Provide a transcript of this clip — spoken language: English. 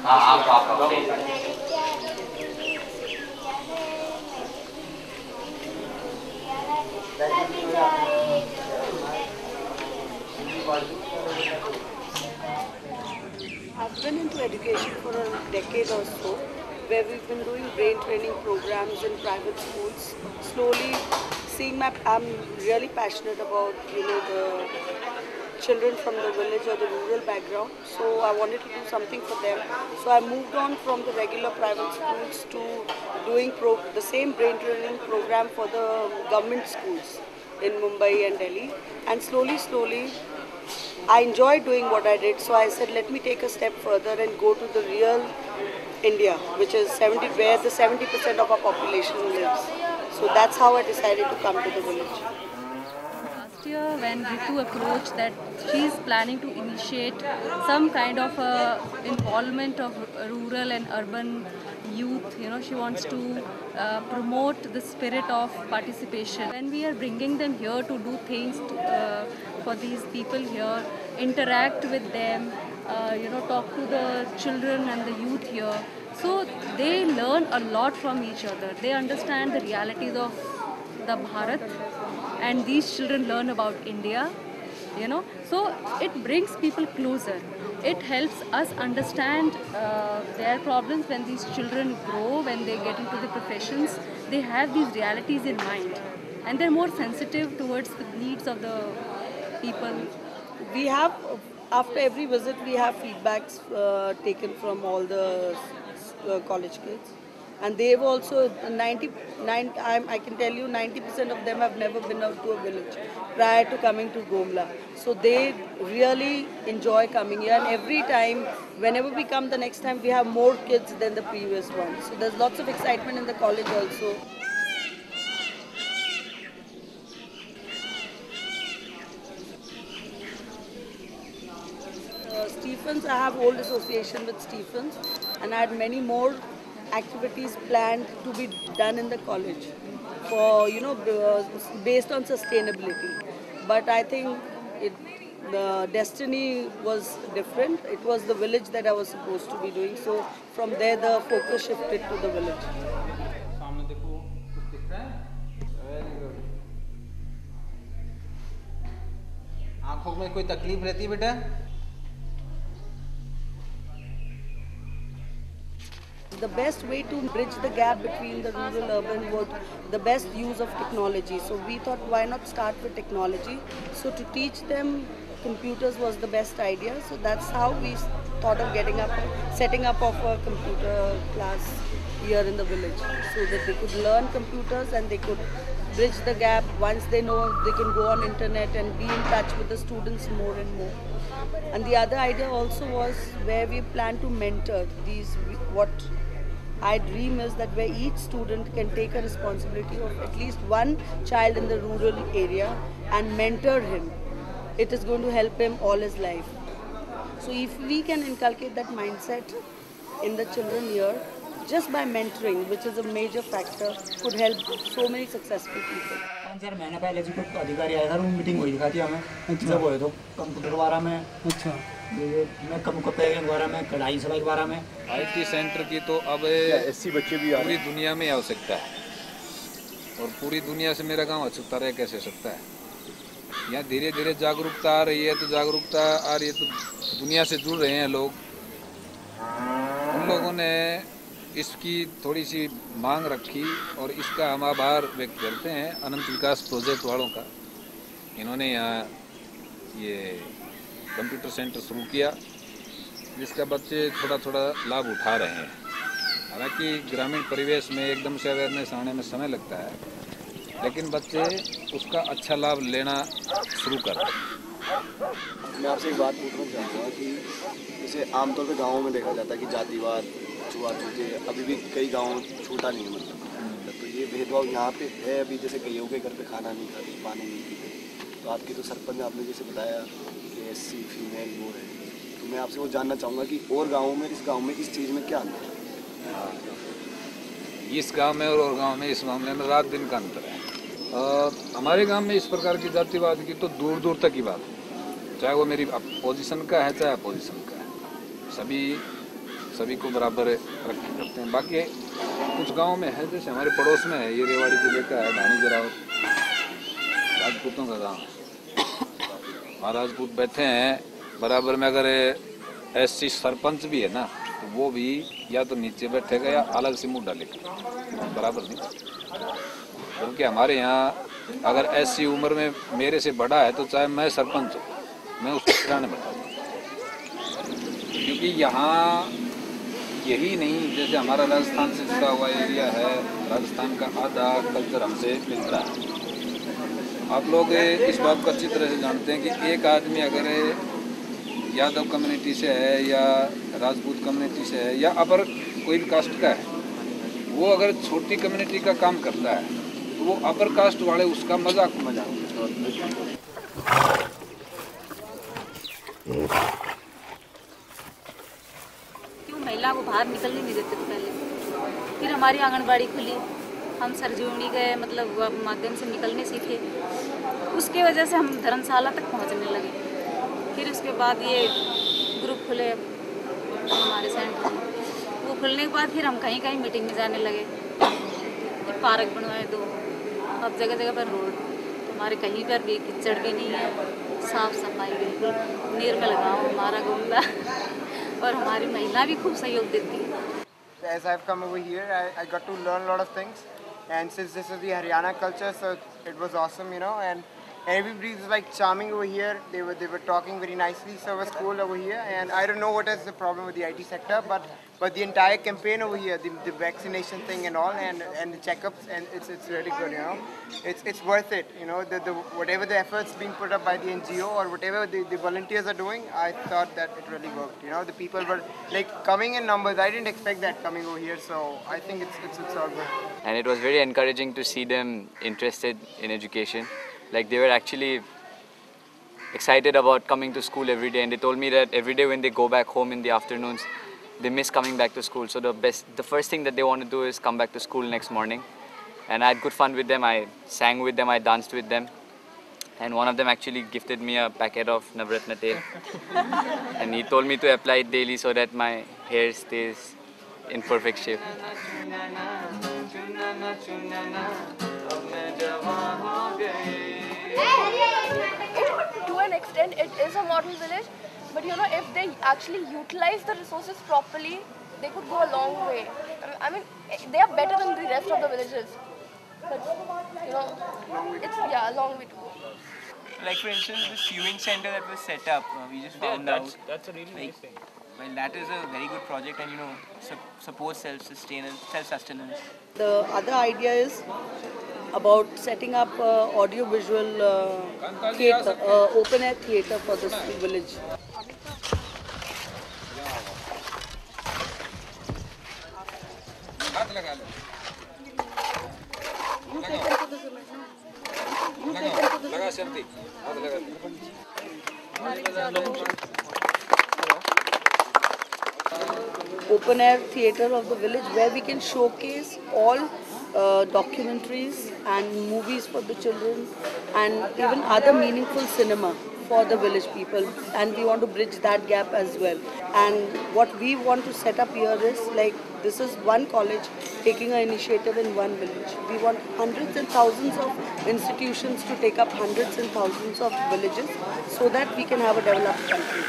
हाँ आप I've been into education for a decade or so, where we've been doing brain training programs in private schools. Slowly, I'm really passionate about the children from the village or the rural background. So I wanted to do something for them. So I moved on from the regular private schools to doing the same brain training program for the government schools in Mumbai and Delhi. And slowly, I enjoyed doing what I did, so I said, let me take a step further and go to the real India, which is where the 70% of our population lives. So that's how I decided to come to the village. Last year, when Ritu approached that she's planning to initiate some kind of involvement of rural and urban youth, she wants to promote the spirit of participation. When we are bringing them here to do things for these people here, interact with them, talk to the children and the youth here. So they learn a lot from each other. They understand the realities of the Bharat, and these children learn about India, So it brings people closer. It helps us understand their problems when these children grow, when they get into the professions. They have these realities in mind, and they're more sensitive towards the needs of the people. We have, after every visit, we have feedbacks taken from all the college kids. And they've also, 99, I can tell you 90% of them have never been out to a village prior to coming to Gomla. So they really enjoy coming here. And every time, whenever we come the next time, we have more kids than the previous one. So there's lots of excitement in the college also. Stephens, I have old association with Stephens, and I had many more activities planned to be done in the college for based on sustainability. But I think the destiny was different. It was the village that I was supposed to be doing. So from there the focus shifted to the village. आँखों में कोई तकलीफ रहती है बेटा? The best way to bridge the gap between the rural urban was the best use of technology. So we thought, why not start with technology? So to teach them computers was the best idea. So that's how we thought of setting up of a computer class here in the village, so that they could learn computers and they could bridge the gap. Once they know, they can go on internet and be in touch with the students more and more. And the other idea also was where we plan to mentor these, what I dream is that where each student can take a responsibility of at least one child in the rural area and mentor him. It is going to help him all his life. So if we can inculcate that mindset in the children here, just by mentoring, which is a major factor, could help so many successful people. 5-4 महीने पहले जी कोई अधिकारी आया था, room meeting हुई दिखाती हमें। अच्छा वो है तो कंप्यूटर बारे में, अच्छा मैं कंप्यूटर पैकिंग बारे में, कढ़ाई सिलाई बारे में। IT सेंटर की तो अब ऐसी बच्चे भी पूरी दुनिया में आवश्यकता है, और पूरी दुनिया से मेरा गांव अछूता रह कैसे सकता है। यहाँ धीरे धीरे जागरूकता आ रही है, तो जागरूकता आ रही है तो दुनिया से जुड़ रहे हैं लोग। उन लोगों ने इसकी थोड़ी सी मांग रखी, और इसका हम आभार व्यक्त करते हैं अनंत विकास प्रोजेक्ट वालों का। इन्होंने यहाँ ये कंप्यूटर सेंटर शुरू किया, जिसका बच्चे थोड़ा थोड़ा लाभ उठा रहे हैं। हालांकि ग्रामीण परिवेश में एकदम से अवेयरनेस आने में समय लगता है, लेकिन बच्चे उसका अच्छा लाभ लेना शुरू कर रहे हैं। मैं आपसे एक बात पूछना चाहूँगा कि जैसे आमतौर पे गाँवों में देखा जाता है कि जातिवाद, छुआछूते अभी भी कई गाँव छूटा नहीं है, मतलब तो ये भेदभाव यहाँ पे है अभी। जैसे कईयों के घर पे खाना नहीं खाते, पानी नहीं पीते, तो आपकी तो सरपंच आपने जैसे बताया कि SC फीमेल वो है, तो मैं आपसे वो जानना चाहूँगा कि और गाँवों में, इस गाँव में इस चीज़ में क्या अंतर है? इस गांव में और गांव में इस मामले में रात दिन का अंतर है। हमारे गांव में इस प्रकार की जातिवाद की तो दूर दूर तक की बात है, चाहे वो मेरी पोजीशन का है चाहे अपोजिशन का है। सभी सभी को बराबर रखते हैं। बाकी कुछ गांव में है, जैसे हमारे पड़ोस में है, ये रेवाड़ी जिले का है ढाणी जरावत, राजपूतों का गांव है। वहाँ राजपूत बैठे हैं बराबर में। अगर एससी सरपंच भी है ना, तो वो भी या तो नीचे बैठेगा या अलग से मुंह डालेगा, बराबर नहीं। क्योंकि हमारे यहाँ अगर ऐसी उम्र में मेरे से बड़ा है तो चाहे मैं सरपंच हूँ, मैं उसको खिलाने बताऊँ। क्योंकि यहाँ यही नहीं, जैसे हमारा राजस्थान से जुड़ा हुआ एरिया है, राजस्थान का आधा कल्चर हमसे मिलता है। आप लोग इस बात को अच्छी तरह से जानते हैं कि एक आदमी अगर यादव कम्युनिटी से है या राजपूत कम्युनिटी से है या अपर कोई भी कास्ट का है, वो अगर छोटी कम्युनिटी का काम करता है तो वो अपर कास्ट वाले उसका मजाक क्यों महिला को बाहर निकलने नहीं देते थे पहले। फिर हमारी आंगनबाड़ी खुली, हम सरजूनी गए, मतलब माध्यम से निकलने सीखे। उसके वजह से हम धर्मशाला तक पहुंचने लगे। फिर उसके बाद ये ग्रुप खुले हमारे सेंटर में, वो खुलने के बाद फिर हम कहीं कहीं मीटिंग में जाने लगे। पार्क बनवाए दो, अब जगह जगह पर रोड, तो हमारे कहीं पर भी कीचड़ भी नहीं है, साफ सफाई बिल्कुल निर्मल गाँव हमारा गोंदा और हमारी महिला भी खूब सहयोग देती है। As I've come over here, I got to learn a lot of things, and since this is the Haryana culture, so it was awesome, you know, and everybody was like charming over here. They were talking very nicely, so it was cool over here. And I don't know what is the problem with the IT sector, but the entire campaign over here, the vaccination thing and all, and the checkups, and it's really good, you know. It's worth it, you know. The whatever the efforts being put up by the NGO or whatever the volunteers are doing, I thought that it really worked. You know, the people were like coming in numbers. I didn't expect that coming over here, so I think it's all good. And it was very encouraging to see them interested in education. Like they were actually excited about coming to school every day, and they told me that every day when they go back home in the afternoons, they miss coming back to school. So the first thing that they want to do is come back to school next morning. And I had good fun with them. I sang with them, I danced with them, and one of them actually gifted me a packet of Navratna Tel. And he told me to apply it daily so that my hair stays in perfect shape. To an extent, it is a model village, but you know, if they actually utilize the resources properly, they could go a long way. I mean, they are better than the rest of the villages. But you know, it's a long way to go. Like for instance, the sewing center that was set up, we just found out. That's a really nice thing. Well, that is a very good project, and you know, supports self-sustenance. The other idea is about setting up audio-visual theatre, open-air theatre for this village. Open-air theatre of the village where we can showcase all documentaries and movies for the children and even other meaningful cinema for the village people, and we want to bridge that gap as well. And what we want to set up here is like, this is one college taking an initiative in one village. We want hundreds and thousands of institutions to take up hundreds and thousands of villages so that we can have a developed country.